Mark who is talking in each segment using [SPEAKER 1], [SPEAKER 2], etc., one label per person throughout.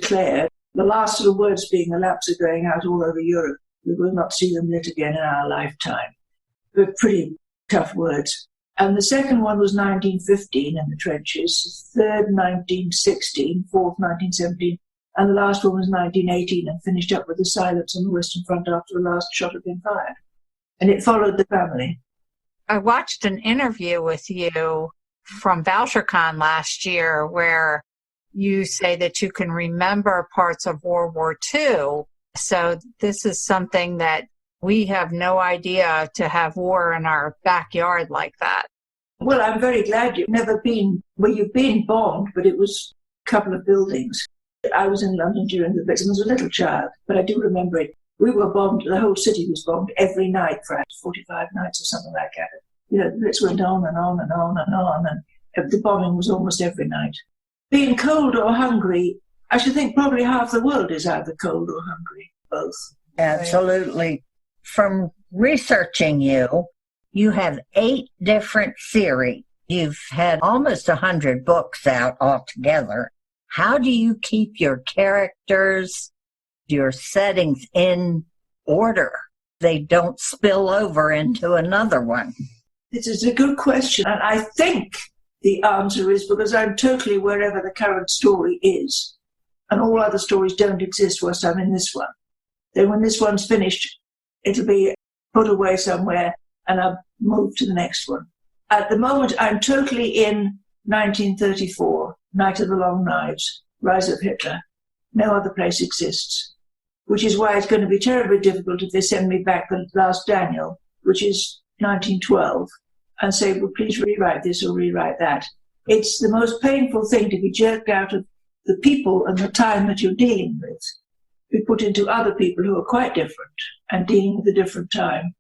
[SPEAKER 1] declared, the last of the words being the lamps are going out all over Europe. We will not see them lit again in our lifetime. But pretty tough words. And the second one was 1915 in the trenches, the third 1916, fourth 1917, and the last one was 1918 and finished up with the silence on the Western Front after the last shot had been fired. And it followed the family.
[SPEAKER 2] I watched an interview with you from VoucherCon last year where you say that you can remember parts of World War II. So this is something that we have no idea to have war in our backyard like that.
[SPEAKER 1] Well, I'm very glad you've never been, well, you've been bombed, but it was a couple of buildings. I was in London during the Blitz. I was a little child, but I do remember it. We were bombed, the whole city was bombed every night for 45 nights or something like that. You know, the Blitz went on and on and on and on, and the bombing was almost every night. Being cold or hungry, I should think probably half the world is either cold or hungry, both.
[SPEAKER 3] Absolutely. From researching you, you have 8 different series. You've had almost 100 books out altogether. How do you keep your characters, your settings in order? They don't spill over into another one.
[SPEAKER 1] This is a good question, and I think the answer is because I'm totally wherever the current story is, and all other stories don't exist whilst I'm in this one. Then when this one's finished, it'll be put away somewhere, and I'll move to the next one. At the moment, I'm totally in 1934, Night of the Long Knives, Rise of Hitler. No other place exists, which is why it's going to be terribly difficult if they send me back the last Daniel, which is 1912, and say, well, please rewrite this or rewrite that. It's the most painful thing to be jerked out of the people and the time that you're dealing with, be put into other people who are quite different and dealing with a different time.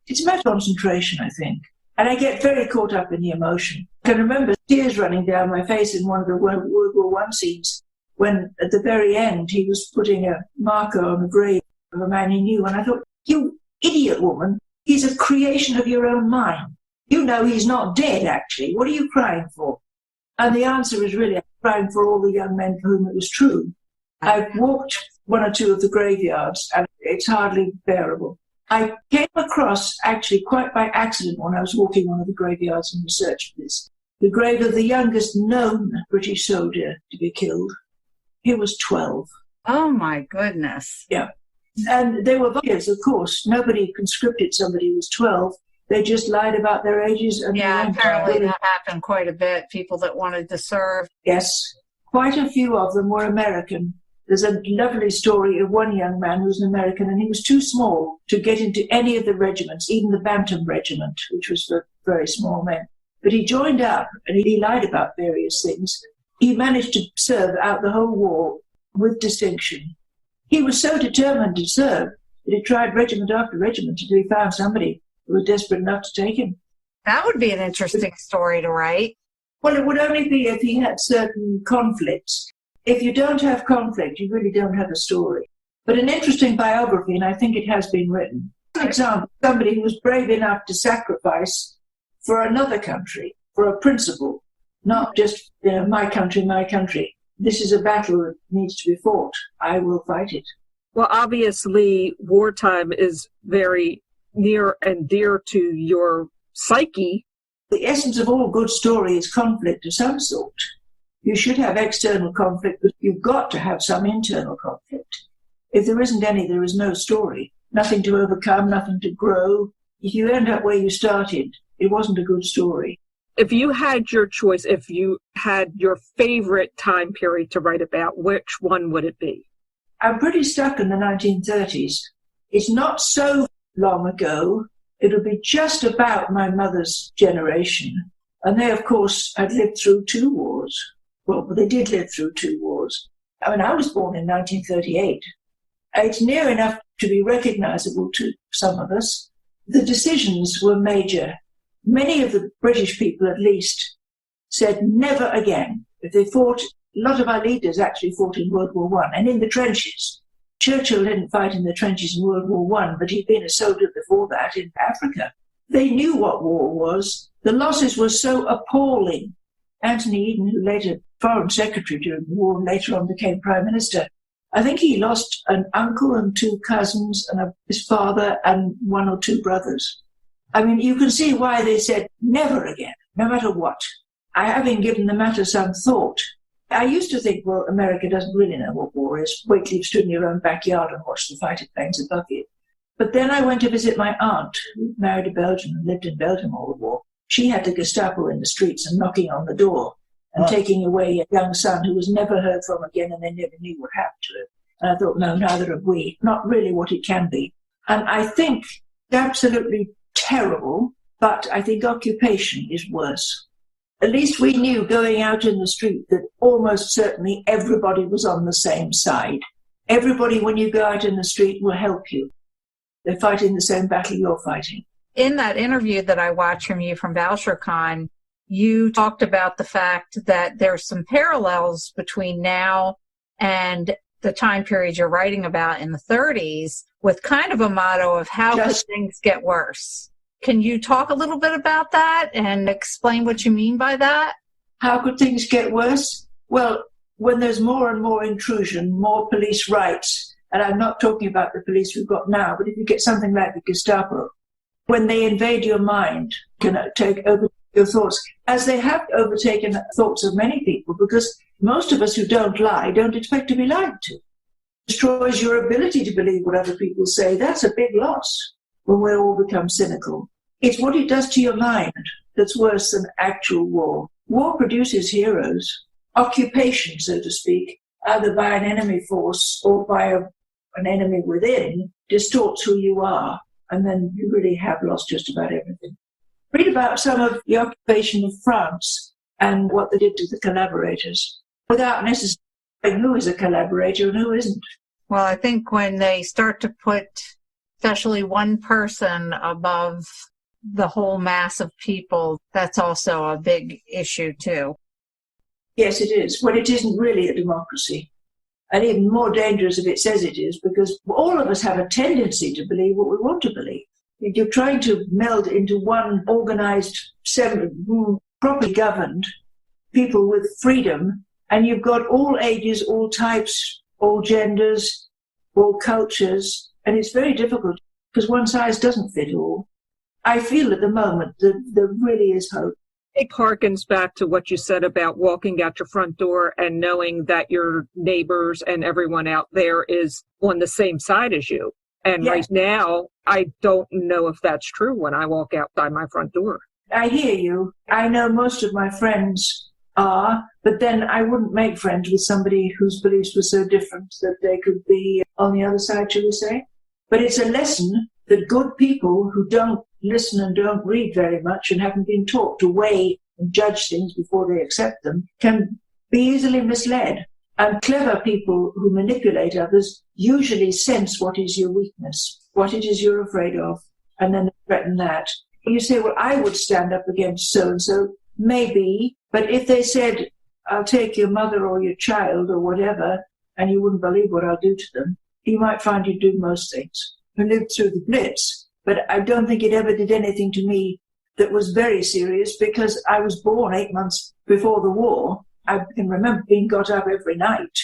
[SPEAKER 1] It's about concentration, I think. And I get very caught up in the emotion. I can remember tears running down my face in one of the World War I scenes when, at the very end, he was putting a marker on the grave of a man he knew. And I thought, you idiot woman, he's a creation of your own mind. You know he's not dead, actually. What are you crying for? And the answer is really, I'm crying for all the young men for whom it was true. I've walked one or two of the graveyards, and it's hardly bearable. I came across, actually quite by accident, when I was walking one of the graveyards in research for this, the grave of the youngest known British soldier to be killed. He was 12.
[SPEAKER 2] Oh, my goodness.
[SPEAKER 1] Yeah. And they were volunteers, of course. Nobody conscripted somebody who was 12. They just lied about their ages. And
[SPEAKER 2] yeah, apparently that happened quite a bit, people that wanted to serve.
[SPEAKER 1] Yes. Quite a few of them were American. There's a lovely story of one young man who was an American, and he was too small to get into any of the regiments, even the Bantam Regiment, which was for very small men. But he joined up, and he lied about various things. He managed to serve out the whole war with distinction. He was so determined to serve that he tried regiment after regiment until he found somebody who was desperate enough to take him.
[SPEAKER 2] That would be an interesting story to write.
[SPEAKER 1] Well, it would only be if he had certain conflicts. If you don't have conflict, you really don't have a story. But an interesting biography, and I think it has been written. For example, somebody who was brave enough to sacrifice for another country, for a principle, not just, my country, my country. This is a battle that needs to be fought. I will fight it.
[SPEAKER 4] Well, obviously, wartime is very near and dear to your psyche.
[SPEAKER 1] The essence of all good story is conflict of some sort. You should have external conflict, but you've got to have some internal conflict. If there isn't any, there is no story. Nothing to overcome, nothing to grow. If you end up where you started, it wasn't a good story.
[SPEAKER 4] If you had your choice, if you had your favorite time period to write about, which one would it be?
[SPEAKER 1] I'm pretty stuck in the 1930s. It's not so long ago. It'll be just about my mother's generation. And they, of course, had lived through 2 wars. Well, they did live through 2 wars. I mean, I was born in 1938. It's near enough to be recognizable to some of us. The decisions were major. Many of the British people, at least, said never again. If they fought, a lot of our leaders actually fought in World War I, and in the trenches. Churchill didn't fight in the trenches in World War I, but he'd been a soldier before that in Africa. They knew what war was. The losses were so appalling. Anthony Eden, who later Foreign Secretary during the war and later on became Prime Minister, I think he lost an uncle and two cousins and his father and one or two brothers. I mean, you can see why they said never again, no matter what. I haven't given the matter some thought. I used to think, well, America doesn't really know what war is. Wait till you've stood in your own backyard and watched the fighting planes above you. But then I went to visit my aunt, who married a Belgian and lived in Belgium all the war. She had the Gestapo in the streets and knocking on the door and taking away a young son who was never heard from again, and they never knew what happened to him. And I thought, no, neither have we. Not really what it can be. And I think it's absolutely terrible, but I think occupation is worse. At least we knew going out in the street that almost certainly everybody was on the same side. Everybody, when you go out in the street, will help you. They're fighting the same battle you're fighting.
[SPEAKER 2] In that interview that I watched from you from VoucherCon, you talked about the fact that there's some parallels between now and the time period you're writing about in the 30s, with kind of a motto of how could things get worse. Can you talk a little bit about that and explain what you mean by that?
[SPEAKER 1] How could things get worse? Well, when there's more and more intrusion, more police rights, and I'm not talking about the police we've got now, but if you get something like the Gestapo, when they invade your mind, can take over your thoughts, as they have overtaken the thoughts of many people, because most of us who don't lie don't expect to be lied to. It destroys your ability to believe what other people say. That's a big loss when we all become cynical. It's what it does to your mind that's worse than actual war. War produces heroes. Occupation, so to speak, either by an enemy force or by an enemy within, distorts who you are, and then you really have lost just about everything. Read about some of the occupation of France and what they did to the collaborators, without necessarily knowing who is a collaborator and who isn't.
[SPEAKER 2] Well, I think when they start to put especially one person above the whole mass of people, that's also a big issue too.
[SPEAKER 1] Yes, it is. Well, it isn't really a democracy. And even more dangerous if it says it is, because all of us have a tendency to believe what we want to believe. You're trying to meld into one organized, properly governed people with freedom, and you've got all ages, all types, all genders, all cultures, and it's very difficult because one size doesn't fit all. I feel at the moment that there really is hope.
[SPEAKER 4] It harkens back to what you said about walking out your front door and knowing that your neighbors and everyone out there is on the same side as you. And right now, I don't know if that's true when I walk outside my front door.
[SPEAKER 1] I hear you. I know most of my friends are, but then I wouldn't make friends with somebody whose beliefs were so different that they could be on the other side, shall we say. But it's a lesson that good people who don't listen and don't read very much and haven't been taught to weigh and judge things before they accept them can be easily misled. And clever people who manipulate others usually sense what is your weakness, what it is you're afraid of, and then threaten that. You say, well, I would stand up against so-and-so, maybe, but if they said, I'll take your mother or your child or whatever, and you wouldn't believe what I'll do to them, you might find you'd do most things. I lived through the Blitz, but I don't think it ever did anything to me that was very serious because I was born 8 months before the war. I can remember being got up every night,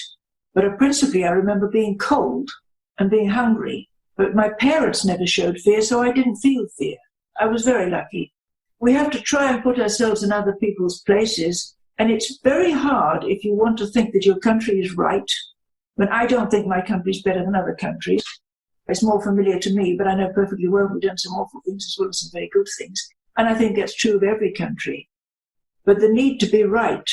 [SPEAKER 1] but principally I remember being cold and being hungry. But my parents never showed fear, so I didn't feel fear. I was very lucky. We have to try and put ourselves in other people's places, and it's very hard if you want to think that your country is right. But I don't think my country is better than other countries. It's more familiar to me, but I know perfectly well we've done some awful things as well as some very good things. And I think that's true of every country. But the need to be right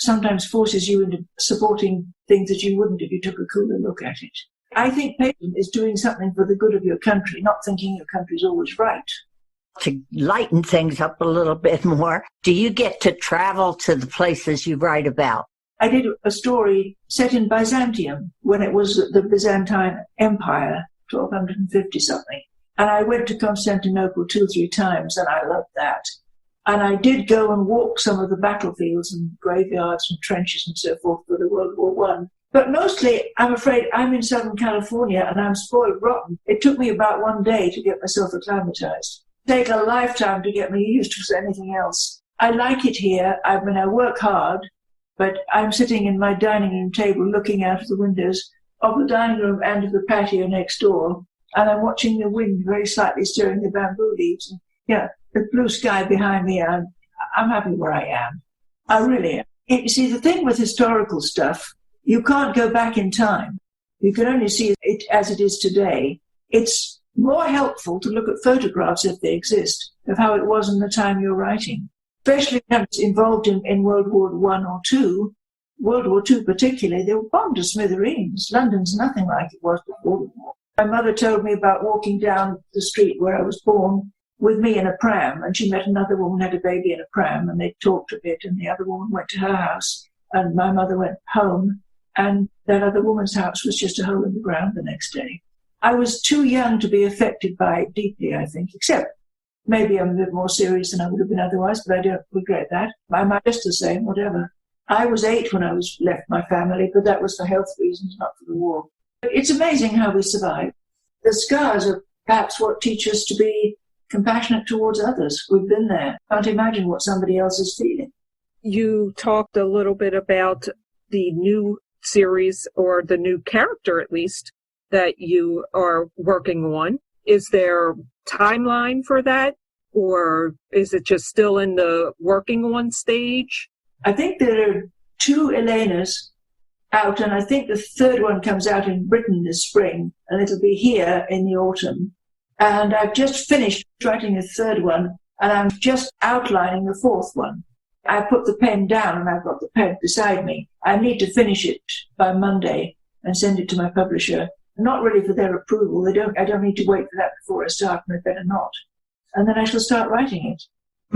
[SPEAKER 1] sometimes forces you into supporting things that you wouldn't if you took a cooler look at it. I think patriotism is doing something for the good of your country, not thinking your country's always right.
[SPEAKER 3] To lighten things up a little bit more, do you get to travel to the places you write about?
[SPEAKER 1] I did a story set in Byzantium when it was the Byzantine Empire, 1250-something. And I went to Constantinople 2 or 3 times, and I loved that. And I did go and walk some of the battlefields and graveyards and trenches and so forth for the World War I. But mostly, I'm afraid, I'm in Southern California and I'm spoiled rotten. It took me about 1 day to get myself acclimatized. Take a lifetime to get me used to anything else. I like it here. I work hard, but I'm sitting in my dining room table looking out of the windows of the dining room and of the patio next door, and I'm watching the wind very slightly stirring the bamboo leaves. And, the blue sky behind me, I'm happy where I am. I really am. You see, the thing with historical stuff, you can't go back in time. You can only see it as it is today. It's more helpful to look at photographs, if they exist, of how it was in the time you're writing. Especially when I was involved in World War I or II, World War II particularly, they were bombed to smithereens. London's nothing like it was before the war. My mother told me about walking down the street where I was born with me in a pram, and she met another woman, had a baby in a pram, and they talked a bit, and the other woman went to her house, and my mother went home, and that other woman's house was just a hole in the ground the next day. I was too young to be affected by it deeply, I think, except maybe I'm a bit more serious than I would have been otherwise, but I don't regret that. I might just the same, whatever. I was 8 when I was left my family, but that was for health reasons, not for the war. It's amazing how we survive. The scars are perhaps what teach us to be compassionate towards others. We've been there. Can't imagine what somebody else is feeling.
[SPEAKER 4] You talked a little bit about the new series, or the new character at least, that you are working on. Is there timeline for that, or is it just still in the working on stage?
[SPEAKER 1] I think there are 2 Elenas out, and I think the 3rd one comes out in Britain this spring, and it'll be here in the autumn. And I've just finished writing a 3rd one, and I'm just outlining the 4th one. I put the pen down, and I've got the pen beside me. I need to finish it by Monday and send it to my publisher. Not really for their approval. I don't need to wait for that before I start, and I better not. And then I shall start writing it.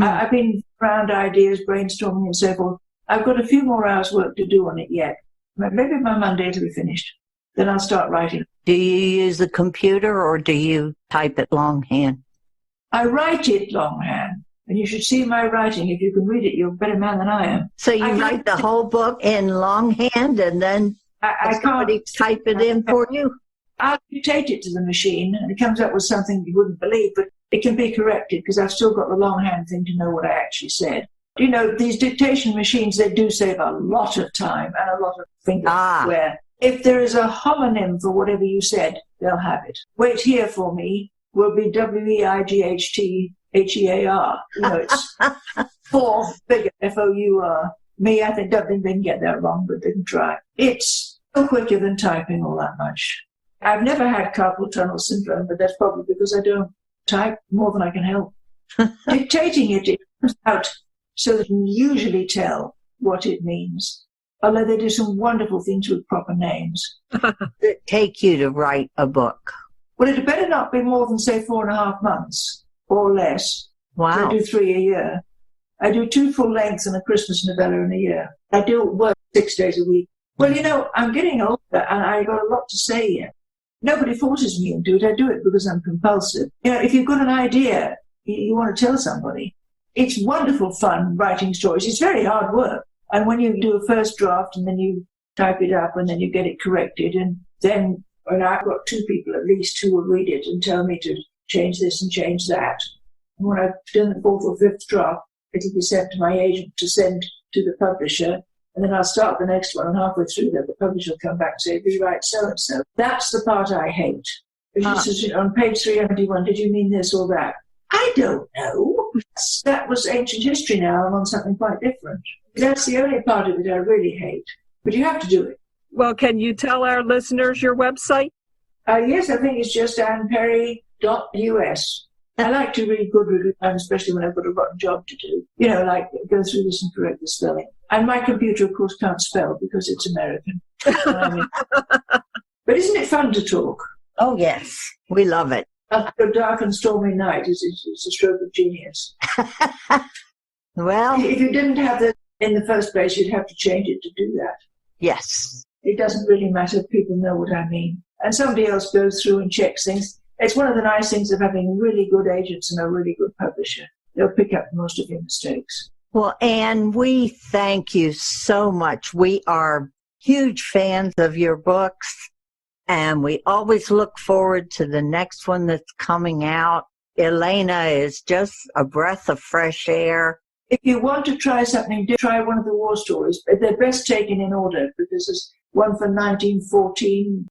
[SPEAKER 1] I've been around ideas, brainstorming and so forth. I've got a few more hours work to do on it yet. Maybe by Monday it'll be finished. Then I'll start writing.
[SPEAKER 3] Do you use the computer or do you type it longhand?
[SPEAKER 1] I write it longhand. And you should see my writing. If you can read it, you're a better man than I am.
[SPEAKER 3] So you write the whole book in longhand and then somebody type it in for you?
[SPEAKER 1] I'll dictate it to the machine and it comes up with something you wouldn't believe, but it can be corrected because I've still got the longhand thing to know what I actually said. You know, these dictation machines, they do save a lot of time and a lot of finger wear. If there is a homonym for whatever you said, they'll have it. Wait here for me will be WEIGHTHEAR. You know, it's 4 bigger FOUR. Me, I think, don't think they can get that wrong, but they can try. It's no quicker than typing all that much. I've never had carpal tunnel syndrome, but that's probably because I don't type more than I can help. Dictating it comes out so that you can usually tell what it means. Although they do some wonderful things with proper names.
[SPEAKER 3] It take you to write a book?
[SPEAKER 1] Well, it better not be more than, say, 4.5 months or less.
[SPEAKER 3] Wow.
[SPEAKER 1] I do 3 a year. I do 2 full lengths and a Christmas novella in a year. I do work 6 days a week. Well, you know, I'm getting older and I got a lot to say yet. Nobody forces me into it. I do it because I'm compulsive. You know, if you've got an idea, you want to tell somebody. It's wonderful fun writing stories. It's very hard work. And when you do a first draft and then you type it up and then you get it corrected, and then when I've got 2 people at least who will read it and tell me to change this and change that. And when I've done the 4th or 5th draft, it'll be sent to my agent to send to the publisher. And then I'll start the next one, and halfway through that, the publisher will come back and say, rewrite so-and-so. That's the part I hate. She says, on page 371, did you mean this or that? I don't know. That was ancient history now. I'm on something quite different. That's the only part of it I really hate. But you have to do it.
[SPEAKER 4] Well, can you tell our listeners your website?
[SPEAKER 1] Yes, I think it's just anneperry.us. I like to read good reviews, especially when I've got a rotten job to do. You know, like go through this and correct the spelling. And my computer, of course, can't spell because it's American. But isn't it fun to talk?
[SPEAKER 3] Oh, yes. We love it.
[SPEAKER 1] After a dark and stormy night, it's a stroke of genius.
[SPEAKER 3] Well,
[SPEAKER 1] if you didn't have that in the first place, you'd have to change it to do that.
[SPEAKER 3] Yes.
[SPEAKER 1] It doesn't really matter if people know what I mean. And somebody else goes through and checks things. It's one of the nice things of having really good agents and a really good publisher. They'll pick up most of your mistakes.
[SPEAKER 3] Well, Anne, we thank you so much. We are huge fans of your books, and we always look forward to the next one that's coming out. Elena is just a breath of fresh air.
[SPEAKER 1] If you want to try something, try one of the war stories. But they're best taken in order, because there's one from 1914,